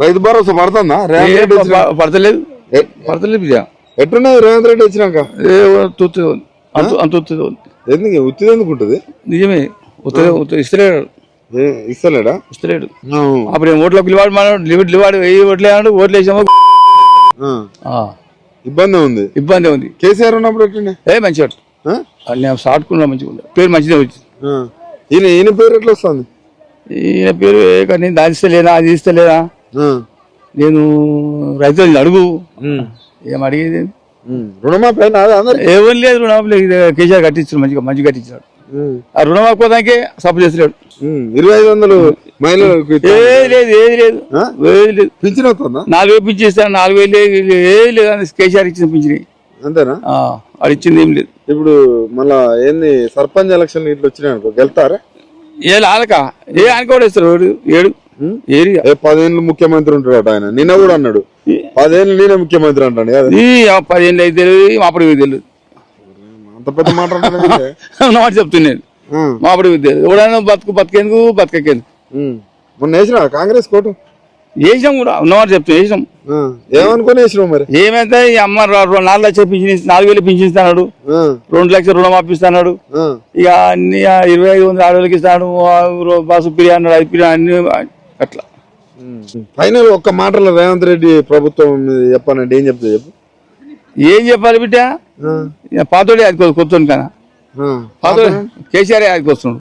రైతు భరోసా పడుతుందా రేవంత్ రెడ్డి వచ్చినాక? పడతలేదు పడతలేదు బిడ్డ. ఎట్టున్నది రేవంత్ రెడ్డి వచ్చినాక? అంత ఎందుకు ఉత్తిది ఎందుకు ఉంటుంది? నిజమే ఇస్తలేడు ఇస్తలేడా? ఇస్తలేడు. అప్పుడు ఓట్లకు లివాడు మనం లివాడు ఓట్లు వేసాడు, ఓట్లు వేసాము ఇబ్బంది ఉంది. ఇబ్బంది ఉంది. కేసీఆర్ ఉన్నప్పుడు ఎట్లుండే? మంచిగా నేను సాటుకున్నా మంచిగా పేరు మంచిగా వచ్చింది. ఈయన పేరు ఎట్లా వస్తుంది? ఈయన పేరు నేను దాని ఇస్తలేనా అది ఇస్తలేనా నేను రైతులు అడుగు ఏం అడిగేది రుణమాఫీ ఏమీ లేదు. రుణమాఫీ కేసీఆర్ కట్టించాడు మంచిగా కట్టించాడు. ఆ రుణమాఫీ పోదాకే సపోర్ట్ చేస్తున్నాడు. 2500 మహిళలకు ఏది లేదు పింఛన్ అవుతుందా? 4000 పింఛన్ ఇస్తాను. 4000 ఏది లేదు కేసీఆర్ ఇచ్చిన పింఛన్ అంతేనా? అది ఇచ్చింది ఏం లేదు. ఇప్పుడు మళ్ళా ఏంది సర్పంచ్ ఎలక్షన్ ఇట్లా వచ్చినాయి అనుకో గెలుతారా? ఆనక ఆనక కూడా ఇస్తారు. ఏరియా 10 ఏళ్ళు ముఖ్యమంత్రి ఉంటాడు ఆయన. నిన్న కూడా అన్నాడు 10 ఏళ్ళు నేనే ముఖ్యమంత్రి అంటాను. 10 ఏళ్ళు అయితే తెలియదు, మాపడికి తెలియదు. అంత పెద్ద మాట చెప్తున్నాను మాపడికి తెలియదు. ఎవడైనా బతికేందుకు బతకెందుకు. మొన్న వేసినా కాంగ్రెస్ కోటు వేసినాం కూడా ఉన్నమాట చెప్తాం వేసినాం. ఏమనుకుని వేసినావు మరి? ఏమైతే ఈ అమ్మ 4 లక్షలు పింఛన్ 4000 పింఛన్ ఇస్తాడు, 2 లక్షలు రుణమాఫీ ఇస్తాడు. ఇక అన్ని 2500 ఆడవాళ్ళకి ఇస్తాడు. బస్సు పిరి అన్నాడు, అది పిరి అన్ని అట్లా. ఫైనల్ ఒక్క మాటలో రేవంత్ రెడ్డి ప్రభుత్వం చెప్పానంటే ఏం చెప్తా చెప్పు? ఏం చెప్పాలి బిడ్డ? పాతోడే అది కొత్త కదా. పాతోడే కేసీఆర్ అది వస్తున్నాడు.